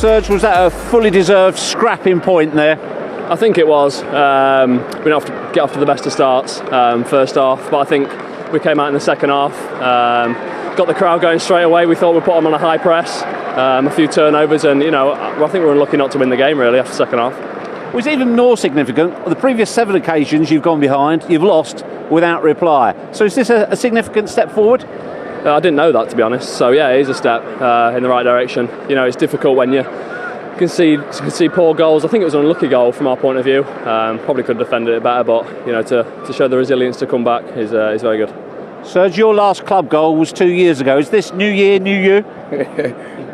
Serge, was that a fully deserved scrapping point there? I think it was. We didn't have to get off to the best of starts first half, but I think we came out in the second half, got the crowd going straight away. We thought we'd put them on a high press, a few turnovers, and I think we were lucky not to win the game really after the second half. Was even more significant, the previous 7 occasions you've gone behind, you've lost without reply. So is this a significant step forward? I didn't know that, to be honest. So yeah, it is a step in the right direction. It's difficult when you can see poor goals. I think it was an unlucky goal from our point of view. Probably could have defended it better, but to show the resilience to come back is very good. Serge, your last club goal was 2 years ago. Is this new year, new you?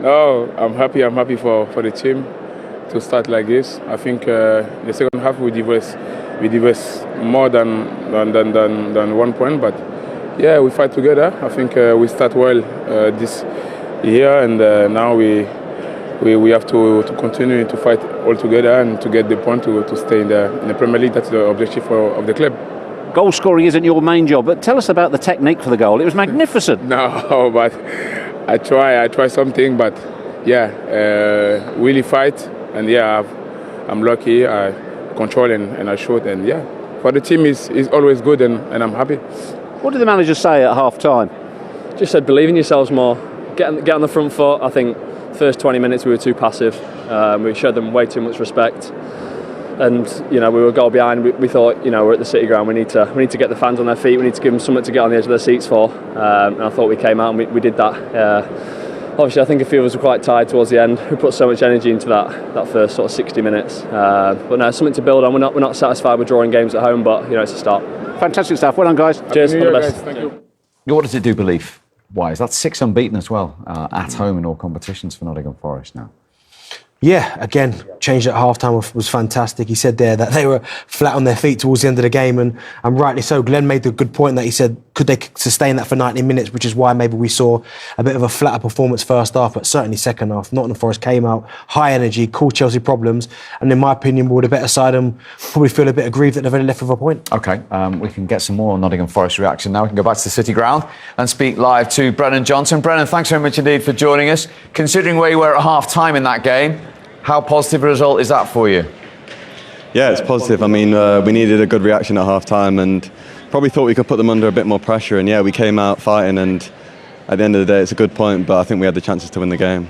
No, I'm happy. I'm happy for the team to start like this. I think the second half we divest more than 1 point, but yeah, we fight together. I think we start well this year, and now we have to continue to fight all together and to get the point to stay in the Premier League. That's the objective of the club. Goal scoring isn't your main job, but tell us about the technique for the goal. It was magnificent. No, but I try something, but yeah, really fight, and yeah, I'm lucky. I control and I shoot, and yeah, for the team is always good, and I'm happy. What did the manager say at half time? Just said believe in yourselves more, get on the front foot. I think first 20 minutes we were too passive. We showed them way too much respect, and we were a goal behind. We thought we're at the City Ground. We need to get the fans on their feet. We need to give them something to get on the edge of their seats for. And I thought we came out and we did that. Obviously, I think a few of us were quite tired towards the end. We put so much energy into that first sort of 60 minutes. But no, something to build on. We're not satisfied with drawing games at home, but it's a start. Fantastic stuff. Well done, guys. Cheers. All the best. Guys, thank you. What does it do belief-wise? That's 6 unbeaten as well at home in all competitions for Nottingham Forest now. Yeah, again, change at half-time was fantastic. He said there that they were flat on their feet towards the end of the game, and rightly so. Glenn made the good point that he said, could they sustain that for 90 minutes, which is why maybe we saw a bit of a flatter performance first half, but certainly second half. Nottingham Forest came out, high energy, caused Chelsea problems, and in my opinion, were the better side and probably feel a bit aggrieved that they've only left with a point. OK, we can get some more Nottingham Forest reaction now. We can go back to the City Ground and speak live to Brennan Johnson. Brennan, thanks very much indeed for joining us. Considering where you were at half-time in that game, how positive a result is that for you? Yeah, it's positive. I mean, we needed a good reaction at half-time and probably thought we could put them under a bit more pressure. And yeah, we came out fighting, and at the end of the day, it's a good point, but I think we had the chances to win the game.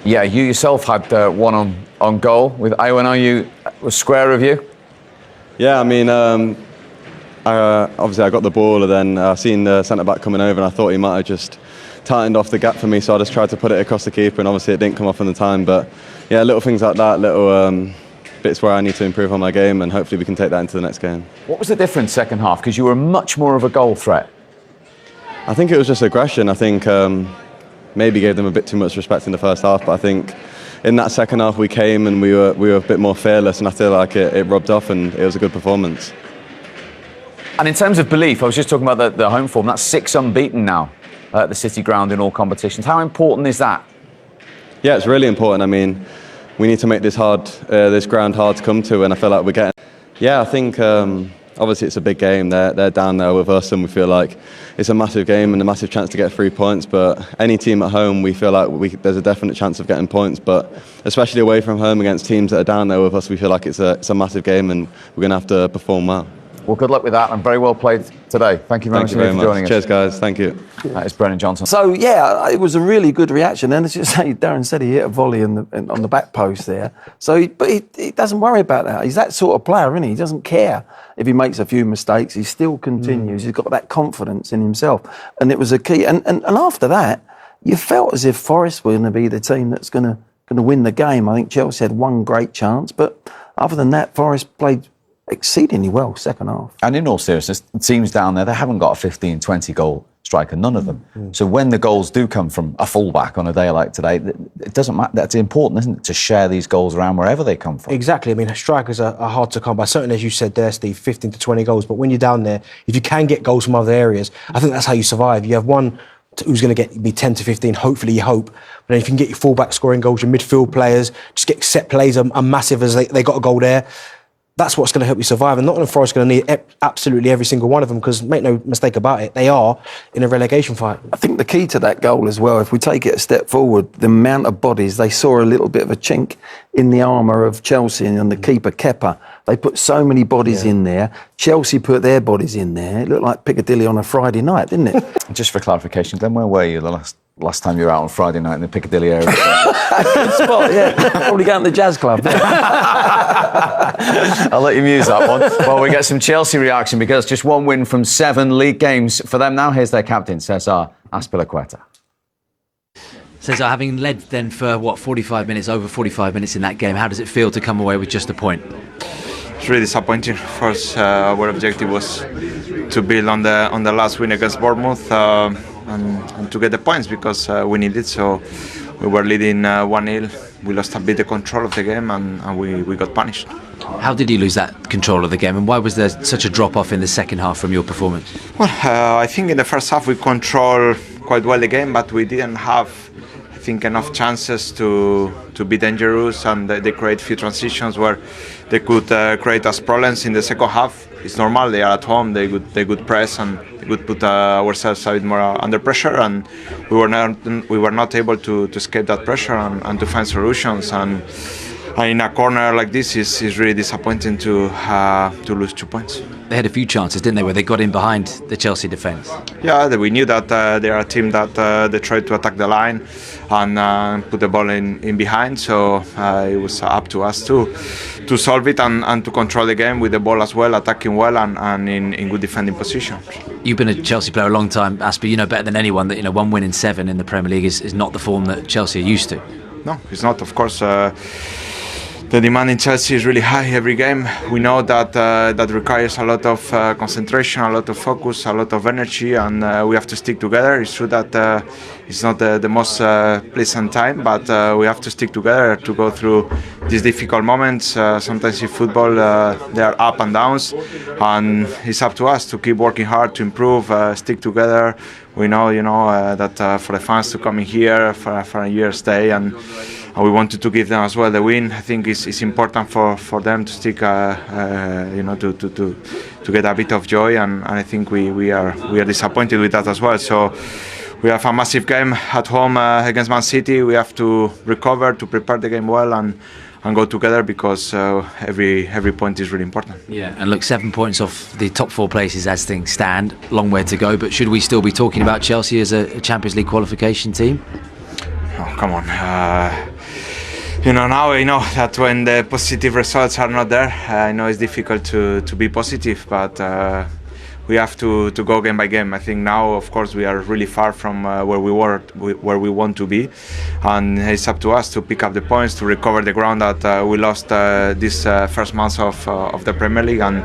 Yeah, you yourself had one on goal with Iwan. Are you was square of you? Yeah, I mean, obviously I got the ball, and then I seen the centre-back coming over, and I thought he might have just tightened off the gap for me, so I just tried to put it across the keeper, and obviously it didn't come off in the time. But yeah, little things like that, little bits where I need to improve on my game, and hopefully we can take that into the next game. What was the difference second half? Because you were much more of a goal threat. I think it was just aggression. I think maybe gave them a bit too much respect in the first half, but I think in that second half we came and we were a bit more fearless, and I feel like it rubbed off, and it was a good performance. And in terms of belief, I was just talking about the home form. That's 6 unbeaten now at the City Ground in all competitions. How important is that? Yeah, it's really important. I mean, we need to make this ground hard to come to, and I feel like we're getting. Yeah, I think obviously it's a big game. They're down there with us, and we feel like it's a massive game and a massive chance to get 3 points. But any team at home, we feel like there's a definite chance of getting points. But especially away from home against teams that are down there with us, we feel like it's a massive game, and we're going to have to perform well. Well, good luck with that, and very well played today. Thank you very much for joining us. Cheers, guys. Thank you. That is Brennan Johnson. So, yeah, it was a really good reaction. And as you say, Darren said he hit a volley on the back post there. So, he doesn't worry about that. He's that sort of player, isn't he? He doesn't care if he makes a few mistakes. He still continues. He's got that confidence in himself. And it was a key. And after that, you felt as if Forest were going to be the team that's going to win the game. I think Chelsea had one great chance. But other than that, Forest played exceedingly well second half. And in all seriousness, the teams down there, they haven't got a 15, 20 goal striker, none of them. So when the goals do come from a fullback on a day like today, it doesn't matter. That's important, isn't it, to share these goals around wherever they come from? Exactly. I mean, strikers are hard to come by. Certainly, as you said there, Steve, 15 to 20 goals. But when you're down there, if you can get goals from other areas, I think that's how you survive. You have one who's going to be 10 to 15, hopefully you hope. But then if you can get your fullback scoring goals, your midfield players, just get set plays are massive as they got a goal there. that's what's going to help you survive. And Nottingham Forest are going to need absolutely every single one of them, because make no mistake about it, they are in a relegation fight. I think the key to that goal as well, if we take it a step forward, the amount of bodies, they saw a little bit of a chink in the armour of Chelsea and the keeper Kepa. They put so many bodies in there. Chelsea put their bodies in there. It looked like Piccadilly on a Friday night, didn't it? Just for clarification, Glenn, where were you the last time you were out on Friday night in the Piccadilly area? Good spot, yeah. Probably going to the jazz club. I'll let you muse that one. Well, we get some Chelsea reaction, because just one win from 7 league games for them now. Here's their captain, Cesar Azpilicueta. Cesar, having led then for, over 45 minutes in that game, how does it feel to come away with just a point? It's really disappointing. Of course, our objective was to build on the last win against Bournemouth and to get the points, because we need it. So we were leading 1-0. We lost a bit of control of the game, and we got punished. How did you lose that control of the game, and why was there such a drop-off in the second half from your performance? Well, I think in the first half we controlled quite well the game, but we didn't have, I think, enough chances to be dangerous, and they create few transitions where they could create us problems in the second half. It's normal, they are at home, they could press, and they could put ourselves a bit more under pressure, and we were not able to escape that pressure and to find solutions. And in a corner like this is really disappointing to lose 2 points. They had a few chances, didn't they, where they got in behind the Chelsea defence? Yeah, we knew that they are a team that they tried to attack the line and put the ball in behind. So it was up to us to solve it and to control the game with the ball as well, attacking well and in good defending position. You've been a Chelsea player a long time, Aspi. You know better than anyone that 1 win in 7 in the Premier League is not the form that Chelsea are used to. No, it's not. Of course, the demand in Chelsea is really high every game. We know that requires a lot of concentration, a lot of focus, a lot of energy, and we have to stick together. It's true that it's not the most pleasant time, but we have to stick together to go through these difficult moments. Sometimes in football there are up and downs, and it's up to us to keep working hard to improve, stick together. We know, that for the fans to come in here for a year stay, and we wanted to give them as well the win. I think it's important for them to stick, to get a bit of joy, and I think we are disappointed with that as well. So we have a massive game at home against Man City. We have to recover, to prepare the game well, and go together, because every point is really important. Yeah, and look, 7 points off the top 4 places as things stand. Long way to go, but should we still be talking about Chelsea as a Champions League qualification team? Oh, come on. Now I know that when the positive results are not there, I know it's difficult to be positive, but we have to go game by game. I think now, of course, we are really far from where we want to be, and it's up to us to pick up the points, to recover the ground that we lost this first months of the Premier League, and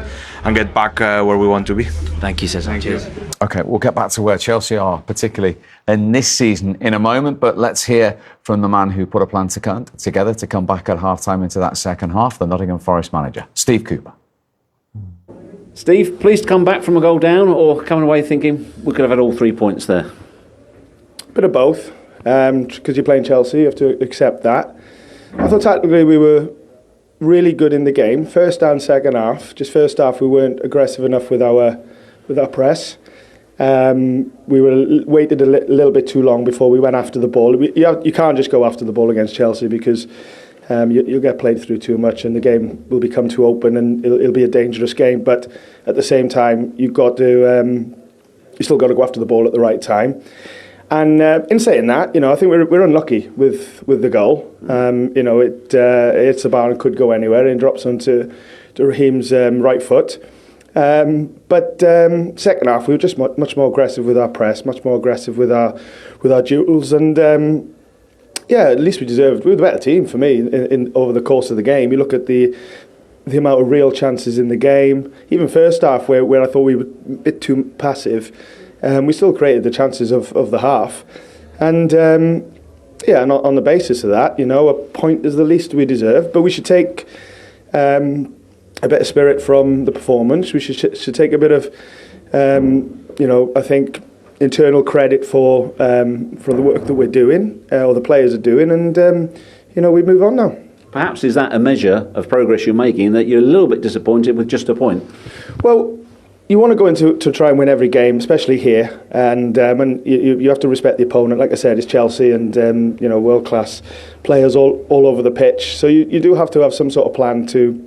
get back where we want to be. Thank you, Cesar. Thank you. OK, we'll get back to where Chelsea are, particularly in this season, in a moment. But let's hear from the man who put a plan together to come back at half-time into that second half, the Nottingham Forest manager, Steve Cooper. Steve, pleased to come back from a goal down, or coming away thinking we could have had all 3 points there? Bit of both, because you're playing Chelsea, you have to accept that. I thought tactically we were really good in the game, first and second half. Just first half we weren't aggressive enough with our press. We waited a little bit too long before we went after the ball. You can't just go after the ball against Chelsea, because you'll get played through too much, and the game will become too open, and it'll be a dangerous game. But at the same time, you still got to go after the ball at the right time. And in saying that, I think we're unlucky with the goal. It hits the bar and could go anywhere, and drops onto Raheem's right foot. But second half, we were just much more aggressive with our press, much more aggressive with our duels, and at least we were the better team for me in over the course of the game. You look at the amount of real chances in the game. Even first half, where I thought we were a bit too passive, we still created the chances of the half. And and on the basis of that, a point is the least we deserve. But we should take a bit of spirit from the performance. We should take a bit of, I think, internal credit for the work that we're doing, or the players are doing, and we move on now. Perhaps is that a measure of progress you're making, that you're a little bit disappointed with just a point? Well, you want to go into to try and win every game, especially here, and you have to respect the opponent. Like I said, it's Chelsea, and world class players all over the pitch. So you do have to have some sort of plan to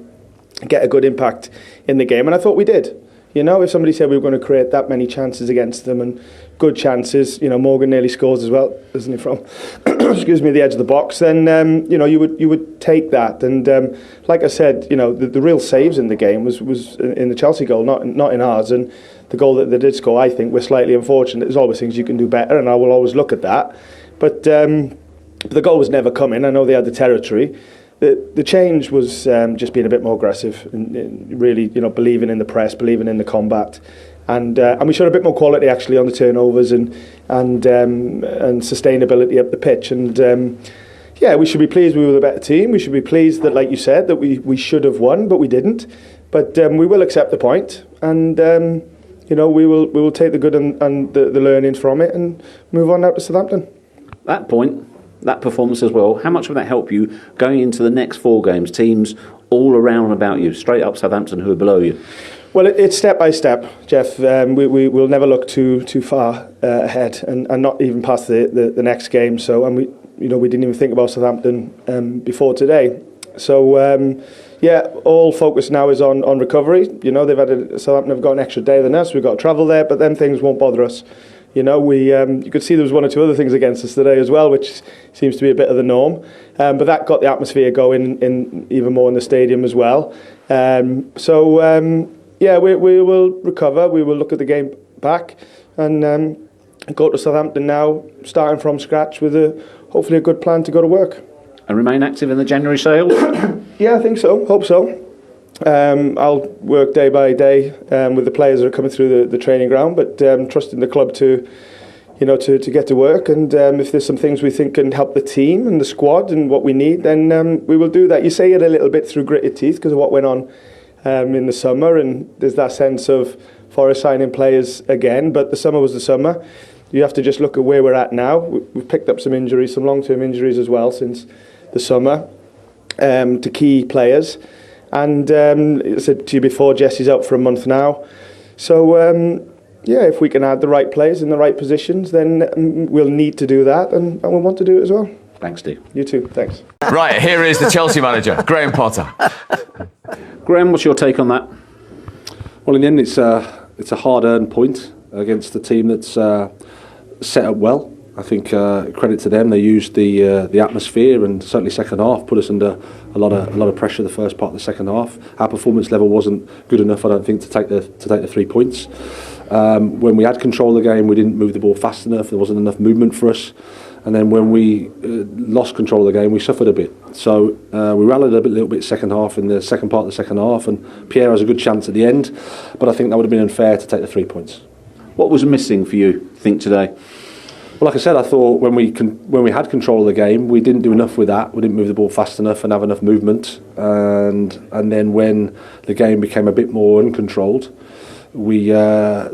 get a good impact in the game, and I thought we did. If somebody said we were going to create that many chances against them and good chances, Morgan nearly scores as well, isn't he, from excuse me, the edge of the box, then you would take that. And like I said, the real saves in the game was in the Chelsea goal, not in ours. And the goal that they did score, I think, was slightly unfortunate. There's always things you can do better, and I will always look at that. But the goal was never coming. I know they had the territory. The change was just being a bit more aggressive and really, believing in the press, believing in the combat, and we showed a bit more quality actually on the turnovers and sustainability up the pitch. And we should be pleased we were the better team. We should be pleased that, like you said, that we should have won, but we didn't. But we will accept the point, and we will take the good and the learnings from it and move on now to Southampton. That point. That performance as well, how much will that help you going into the next 4 games? Teams all around about you, straight up Southampton who are below you. Well, it's step by step, Jeff. We will never look too far ahead, and not even past the next game. So, and we didn't even think about Southampton before today. So, all focus now is on recovery. Southampton have got an extra day than us. We've got to travel there, but then things won't bother us. You could see there was 1 or 2 other things against us today as well, which seems to be a bit of the norm. But that got the atmosphere going in even more in the stadium as well. We will recover. We will look at the game back and go to Southampton now, starting from scratch with hopefully a good plan to go to work. And remain active in the January sales? Yeah, I think so. Hope so. I'll work day by day with the players that are coming through the training ground, but trusting the club to get to work. And if there's some things we think can help the team and the squad and what we need, then we will do that. You say it a little bit through gritted teeth because of what went on in the summer, and there's that sense of Forest signing players again. But the summer was the summer. You have to just look at where we're at now. We've picked up some injuries, some long-term injuries as well since the summer to key players. And I said to you before, Jesse's out for a month now. So, if we can add the right players in the right positions, then we'll need to do that, and we'll want to do it as well. Thanks, Steve. You too, thanks. Right, here is the Chelsea manager, Graham Potter. Graham, what's your take on that? Well, in the end, it's a hard-earned point against a team that's set up well. I think credit to them. They used the atmosphere, and certainly second half put us under a lot of pressure. The first part of the second half, our performance level wasn't good enough, I don't think, to take the 3 points. When we had control of the game, we didn't move the ball fast enough. There wasn't enough movement for us. And then when we lost control of the game, we suffered a bit. So we rallied a little bit second half in the second part of the second half, and Pierre has a good chance at the end. But I think that would have been unfair to take the 3 points. What was missing for you, think, today? Well, like I said, I thought when we had control of the game, we didn't do enough with that. We didn't move the ball fast enough and have enough movement. And then when the game became a bit more uncontrolled, we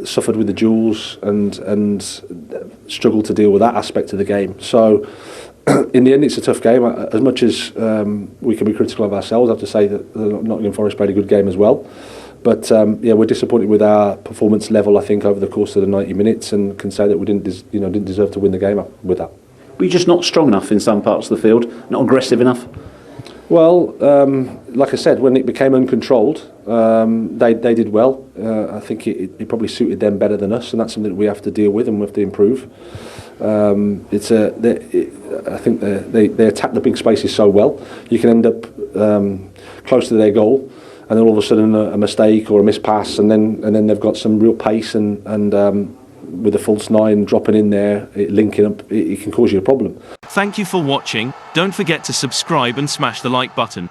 suffered with the duels and struggled to deal with that aspect of the game. So in the end, it's a tough game. As much as we can be critical of ourselves, I have to say that Nottingham Forest played a good game as well. But we're disappointed with our performance level, I think, over the course of the 90 minutes, and can say that we didn't deserve to win the game with that. Were you just not strong enough in some parts of the field? Not aggressive enough? Well, like I said, when it became uncontrolled, they did well. I think it probably suited them better than us, and that's something that we have to deal with and we have to improve. I think they attack the big spaces so well. You can end up close to their goal, and then all of a sudden a mistake or a mispass, and then they've got some real pace and with the false nine dropping in there, linking up, it can cause you a problem. Thank you for watching. Don't forget to subscribe and smash the like button.